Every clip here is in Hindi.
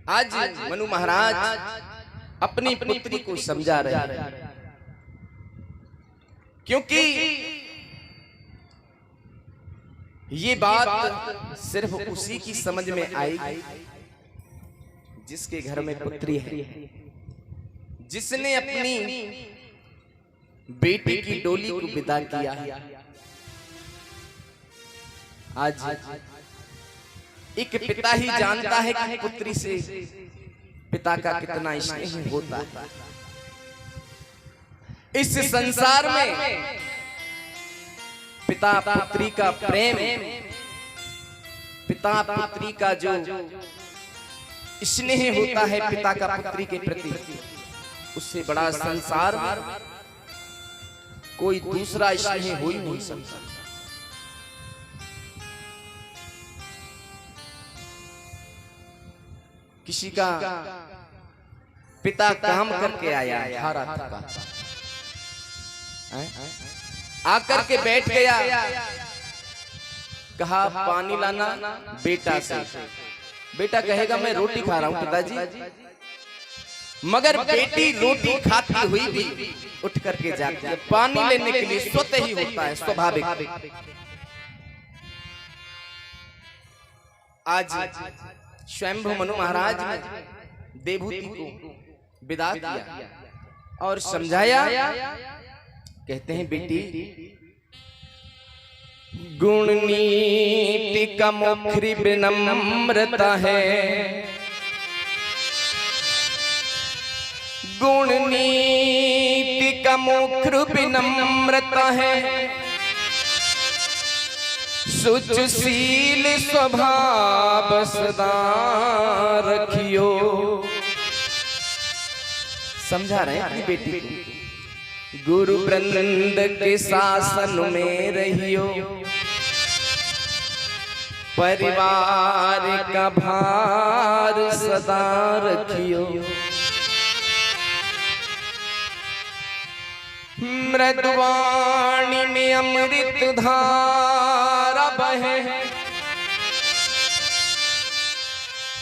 आज मनु महाराज अपनी पुत्री को समझा रहे हैं, क्योंकि ये बात सिर्फ उसी की समझ में आएगी जिसके घर में पुत्री है, जिसने अपनी बेटी की डोली को विदा किया। आज एक पिता ही जानता है कि पुत्री से पिता का कितना स्नेह होता है। इस संसार में पिता पुत्री का प्रेम, पिता पुत्री का जो स्नेह होता है पिता का पुत्री के प्रति, उससे बड़ा संसार कोई दूसरा स्नेह हो ही नहीं सकता। किसी का पिता काम करके आया, हारा थका, आकर के बैठ गया, कहा पानी लाना बेटा से। बेटा कहेगा मैं रोटी खा रहा हूं पिताजी, मगर बेटी रोटी खाती हुई भी उठ करके जाती है, पानी लेने के लिए स्वतः ही होता है, स्वाभाविक। आज स्वयंभू मनु महाराज ने देवहूति को विदा किया और समझाया। कहते हैं बेटी, गुण नीति का मुखरी विनम्रता है, गुण नीति का मुखर विनम्रता है, सुचशील स्वभाव सदा रखियो। समझा रहे हैं अपनी बेटी को, गुरु वृंद के शासन में रहियो, परिवार का भार सदा रखियो। मृदुवाणी में अमृत धारा बहे,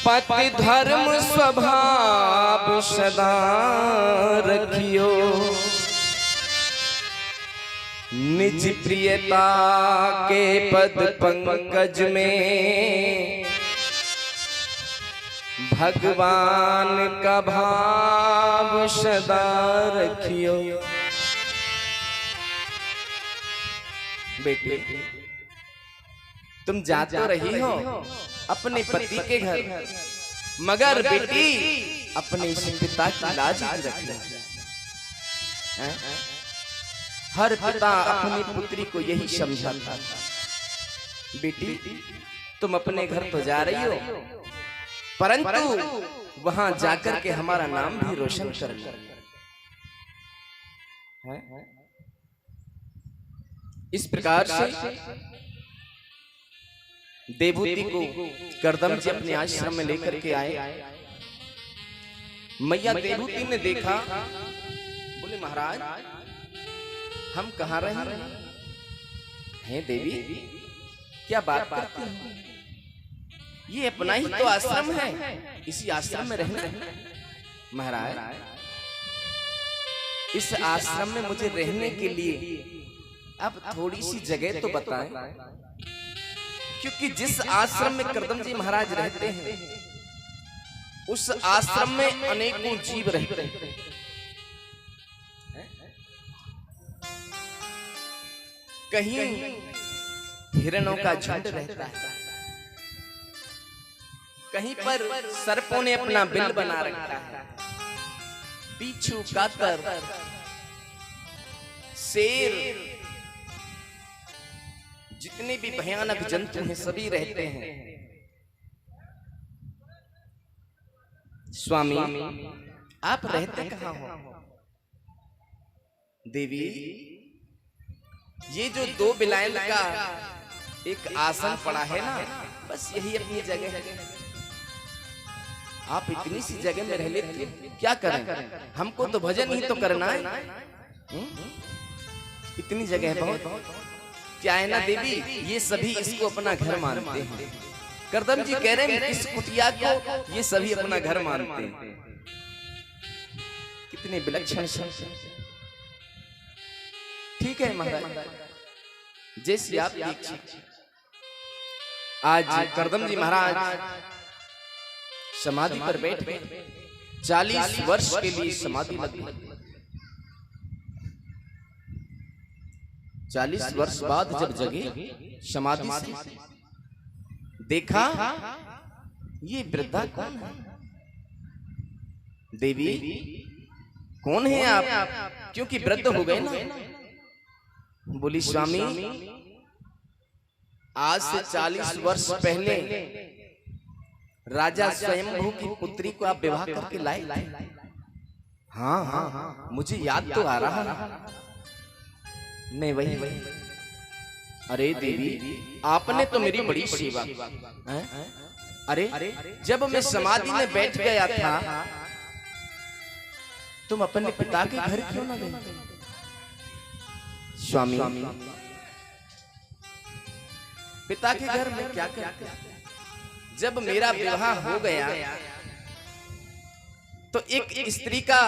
पति धर्म स्वभाव सदा रखियो। निज प्रियता के पद पंकज में भगवान का भाव सदा रखियो। बेटे, तुम जा तो रही हो अपने पति के घर, मगर बेटी अपने इस पिता की लाज रखना। हर पिता अपनी पुत्री को यही समझाता, बेटी तुम अपने घर तो जा रही हो, परंतु वहां जाकर के हमारा नाम भी रोशन करना। इस प्रकार से देवहूति को करदम जी अपने आश्रम में लेकर के आए। मैया देवहूति ने देखा, बोले महाराज हम कहाँ रहे हैं देवी, क्या बात करती हैं? ये अपना ही तो आश्रम है, इसी आश्रम में रहना। महाराज इस आश्रम में मुझे रहने के लिए अब थोड़ी सी जगह तो बताएं, क्योंकि जिस आश्रम में करदम जी महाराज रहते हैं उस आश्रम में अनेकों जीव रहते हैं। कहीं हिरणों का झुंड रहता है, कहीं पर सर्पों ने अपना बिल बना रखा है, बिच्छू, कातर, शेर, जितने भी भयानक जंतु हैं सभी रहते हैं। स्वामी आप रहते कहाँ हो? देवी ये जो दो बिलायन का एक आसन पड़ा है ना, बस यही अपनी जगह है। आप इतनी सी जगह में रह लेते, क्या करें? हमको तो भजन ही तो करना है। इतनी जगह है बहुत। क्या है ना देवी, ये सभी इसको अपना घर मानते हैं। करदम जी कह रहे हैं इस कुटिया को ये सभी अपना घर मानते हैं। कितने विलक्षण शब्द। ठीक है महाराज, जैसे आप देखिए आज करदम जी महाराज समाधि पर बैठ गए। 40 वर्ष के लिए समाधि लगी। 40 वर्ष बाद जब जगे समाधि से, देखा ये वृद्धा कौन है? देवी कौन है आप? क्योंकि वृद्ध हो गए ना। बोली स्वामी आज से 40 वर्ष पहले राजा स्वयंभू की पुत्री को आप विवाह करके लाए थे। हाँ हाँ हाँ मुझे याद तो आ रहा है। मैं वही। अरे देवी आपने तो मेरी बड़ी सेवा है। अरे जब मैं समाधि में बैठ गया था तुम अपने पिता के घर क्यों ना गए? स्वामी पिता के घर में क्या करते? जब मेरा विवाह हो गया तो एक स्त्री का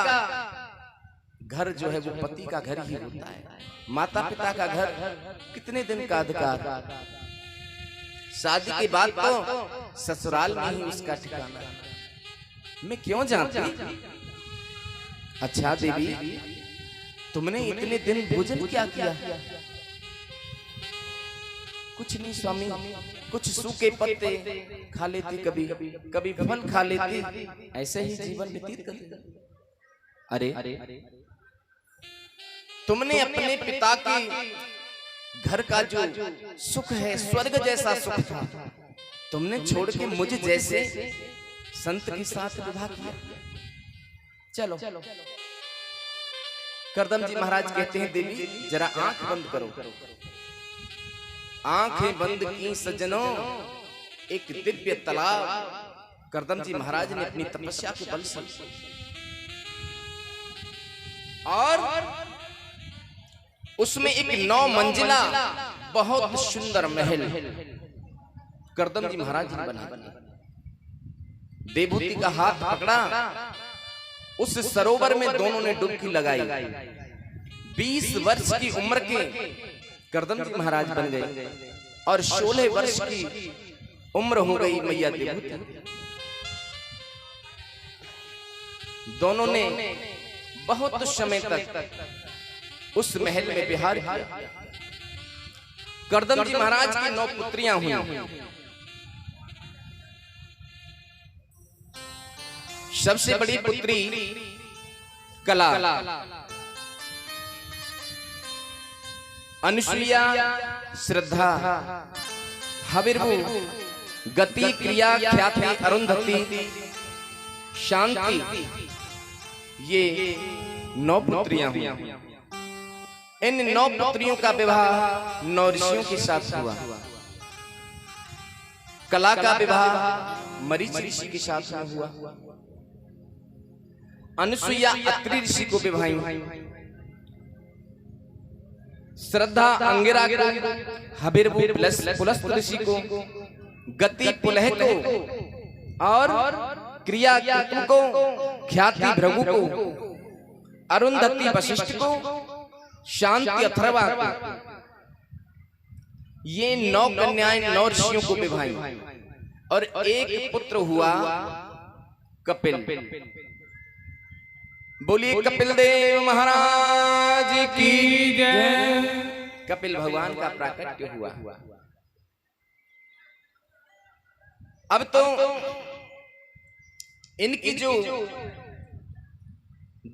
घर जो है वो पति का घर ही होता है। माता पिता का घर कितने दिन का अधिकार। शादी के बाद तो ससुराल में ही उसका ठिकाना। मैं क्यों जानती? अच्छा देवी तुमने इतने दिन भोजन क्या किया? कुछ नहीं स्वामी, कुछ सूखे पत्ते खा लेती, कभी कभी फल खा लेती, ऐसे ही जीवन व्यतीत करती। अरे तुमने अपने पिता के घर का जो सुख है स्वर्ग जैसा सुख था तुमने छोड़ के मुझे जैसे संत के साथ विवाह किया। चलो करदम जी महाराज कहते हैं देवी जरा आंख बंद करो। आंखें बंद की सज्जनों, एक दिव्य तालाब करदम जी महाराज ने अपनी तपस्या के बल से और उसमें एक 9 मंजिला बहुत सुंदर महल करदम जी महाराज ने बना। देवभूति का हाथ पकड़ा, उस सरोवर में दोनों ने डुबकी लगाई। 20 वर्ष की उम्र के करदम जी महाराज बन गए और 16 वर्ष की उम्र हो गई मैया देवभूति। दोनों ने बहुत समय तक उस महल में विहार किया। करदम जी महाराज की 9 पुत्रियां हुई। सबसे बड़ी पुत्री कला, अनुसुईया, श्रद्धा, हविर्भू, गति, क्रिया, ख्याति, अरुंधति, शांति, ये 9 पुत्रियां हुई। इन 9 पुत्रियों का विवाह 9 ऋषियों के साथ हुआ। कला का विवाह मरीच ऋषि के साथ हुआ। अनुसुईया अत्रि ऋषि को विवाही। श्रद्धा अंगिरा को, हबिर्भू पुलस्त ऋषि को, गति पुलह को और क्रिया कीतु को, ख्याति भृगु को, अरुंधति वशिष्ठ को, शांति अथर्वा को। ये 9 कन्याएं 9 ऋषियों को विवाही और एक पुत्र हुआ कपिल। बोलिए कपिल देव महाराज की जय। कपिल भगवान का प्राकट्य हुआ। अब तो इनकी जो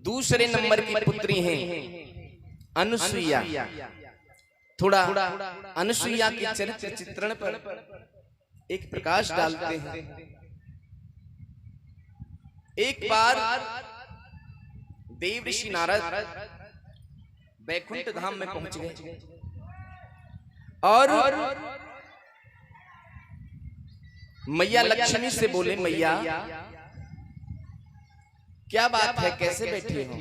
दूसरे नंबर की पुत्री हैं अनुसुईया, थोड़ा अनुसुईया के चरित्र चित्रण पर एक प्रकाश डालते हैं। एक बार देव ऋषि नारद वैकुंठ धाम में पहुंच गए और मैया लक्ष्मी से बोले मैया क्या बात है, कैसे बैठे हो?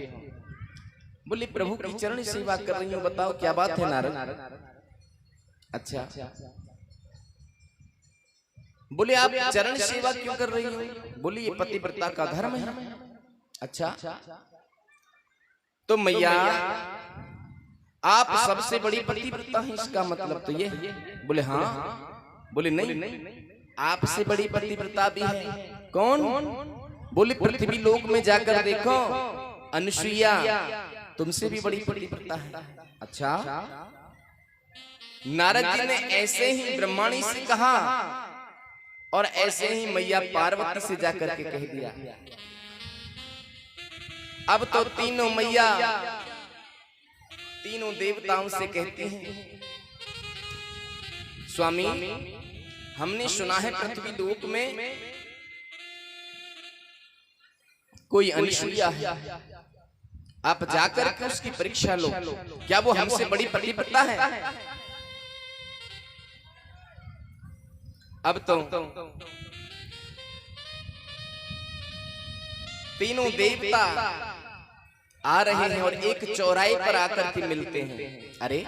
बोले प्रभु की चरण सेवा कर रही हूं, बताओ क्या बात है नारद? अच्छा बोले आप चरण सेवा क्यों कर रही हो? बोले ये पतिव्रता का धर्म है। अच्छा, तो मैया आप सबसे बड़ी पतिव्रता हैं, इसका मतलब तो ये? बोले हाँ। बोले नहीं, आपसे बड़ी पतिव्रता भी है। कौन? बोले पृथ्वी लोक में जाकर देखो, अनुसुईया तुमसे भी बड़ी पतिव्रता है। अच्छा, नारद जी ने ऐसे ही ब्रह्माणी से कहा और ऐसे ही मैया पार्वती से जाकर के कह दिया। अब तो तीनों मैया तीनों देवताओं से कहती हैं, स्वामी हमने सुना है पृथ्वी लोक में कोई अनुसुईया है, आप जाकर के उसकी परीक्षा लो, क्या वो हमसे बड़ी पतिव्रता है? अब तो तीनों देवता आ रहे हैं और एक चौराहे पर आकर के मिलते हैं। अरे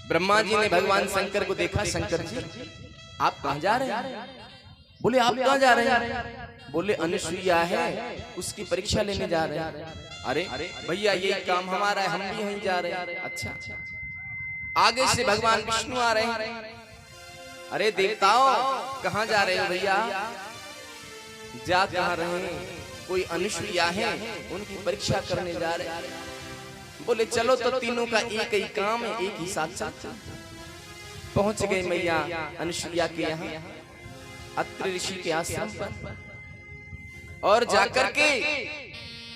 ब्रह्मा जी ने भगवान शंकर को देखा, शंकर जी आप कहां जा रहे हैं? बोले आप कहां जा रहे हैं? बोले अनुसुईया है, उसकी परीक्षा लेने जा रहे हैं। अरे भैया यही काम हमारा है, हम भी यहीं जा रहे हैं। अच्छा, आगे से भगवान विष्णु आ रहे हैं। अरे देवताओं कहां जा रहे हो भैया? जा कहां रहे हैं? कोई अनुसुईया है, उनकी परीक्षा करने जा रहे हैं। बोले चलो तो तीनों का एक ही काम है, एक ही साथ साथ। पहुंच गए मैया अनुसुईया के यहाँ, अत्रि ऋषि के आश्रम पर, और जाकर के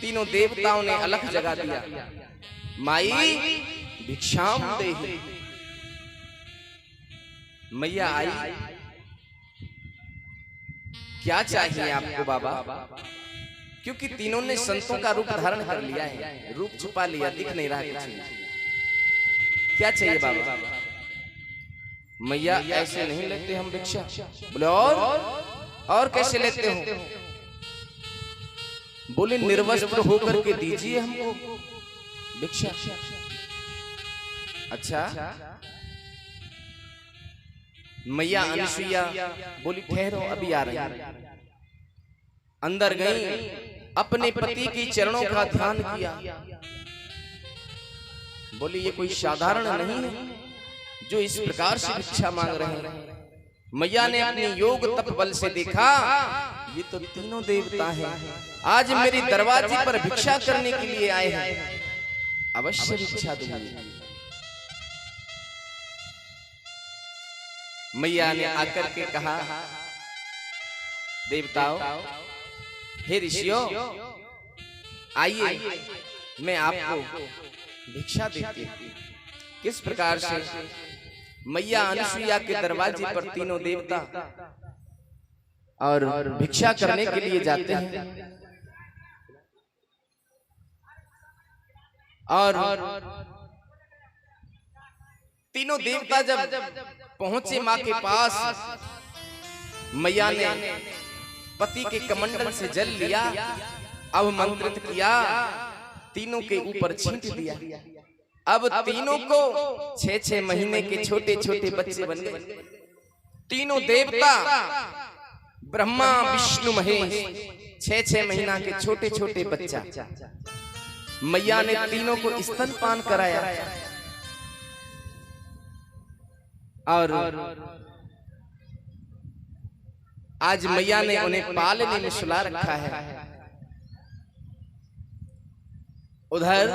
तीनों देवताओं ने अलख जगा दिया, माई भिक्षाम देहि। मैया आई, क्या चाहिए आपको बाबा? क्योंकि तीनों ने संतों का रूप धारण कर लिया है, रूप छुपा लिया, दिख नहीं रहा कुछ। क्या चाहिए बाबा? मैया ऐसे नहीं लेते हम भिक्षा। बोले और कैसे लेते हो? बोले निर्वस्त्र होकर के दीजिए हमको भिक्षा। अच्छा, मैया अनुसुईया बोली ठहरो, अभी आ रही है। अंदर गई, अपने पति के चरणों का ध्यान किया। बोली ये कोई साधारण नहीं है जो इस प्रकार से भिक्षा मांग रहे हैं। मैया ने अपने योग तप बल से देखा, ये तो तीनों देवता हैं, आज मेरे दरवाजे पर भिक्षा करने के लिए आए हैं, अवश्य भिक्षा दूंगी। मैया ने आकर के कहा, देवताओं हे ऋषियों आइए, मैं आपको भिक्षा देती हूं। किस प्रकार से? मैया अनुसुईया के दरवाजे पर तीनों देवता और भिक्षा करने के लिए जाते हैं, और तीनों देवता जब पहुंचे मां के पास, मैया ने पति के कमंडल से जल लिया, अवमंत्रित किया, तीनों के ऊपर छींट दिया। अब तीनों को 6-6 महीने के छोटे छोटे बच्चे बन गए। तीनों देवता ब्रह्मा विष्णु महेश, 6-6 महीना के छोटे छोटे बच्चा। मैया ने तीनों को स्तनपान कराया और आज मैया ने उन्हें पालने में सुला रखा है। उधर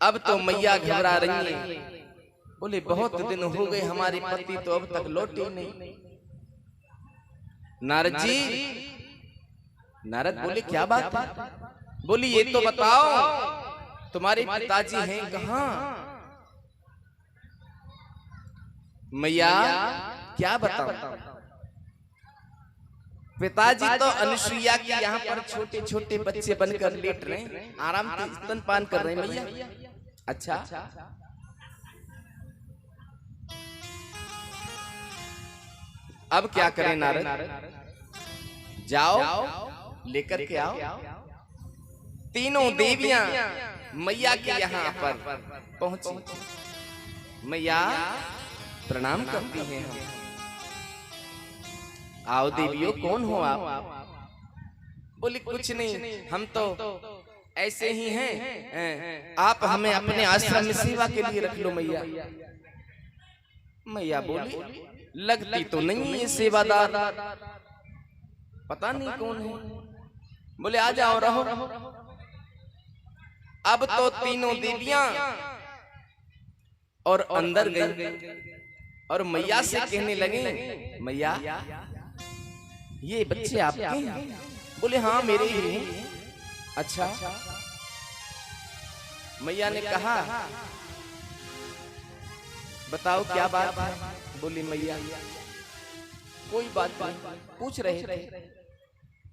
अब तो मैया घबरा रही है। बोले बहुत दिन हो गए, हमारे पति तो अब तक लौटे नहीं। नारद जी, नारद बोले क्या बात है? बोली ये तो बताओ तुम्हारे पिताजी हैं कहाँ? मैया क्या बताओ? पिताजी तो अनुसुईया के यहाँ पर छोटे छोटे बच्चे बनकर लेट रहे हैं, आराम से स्तनपान कर रहे हैं मैया। अच्छा, अब क्या करें नारद? जाओ लेकर के आओ। तीनों देवियां मैया के यहाँ पर पहुंची। मैया प्रणाम करती हैं हम। आओ देवियों, कौन हो आप? बोले कुछ नहीं, हम तो ऐसे ही हैं, आप हमें अपने आश्रम में सेवा के लिए रख लो मैया। मैया बोली लगती तो नहीं ये सेवादार, पता नहीं कौन है। बोले आ जाओ रहो। अब तो तीनों देवियां और अंदर गई और मैया से कहने लगे, मैया ये बच्चे आपके हैं? बोले हाँ मेरे ही हैं। अच्छा। मैया ने कहा बताओ क्या बात है? बोली मैया कोई बात नहीं, पूछ रहे थे।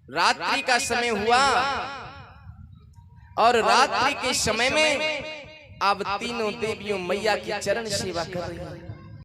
रात्रि का समय हुआ और रात्रि के समय में अब तीनों देवियों मैया की चरण सेवा कर रही हैं।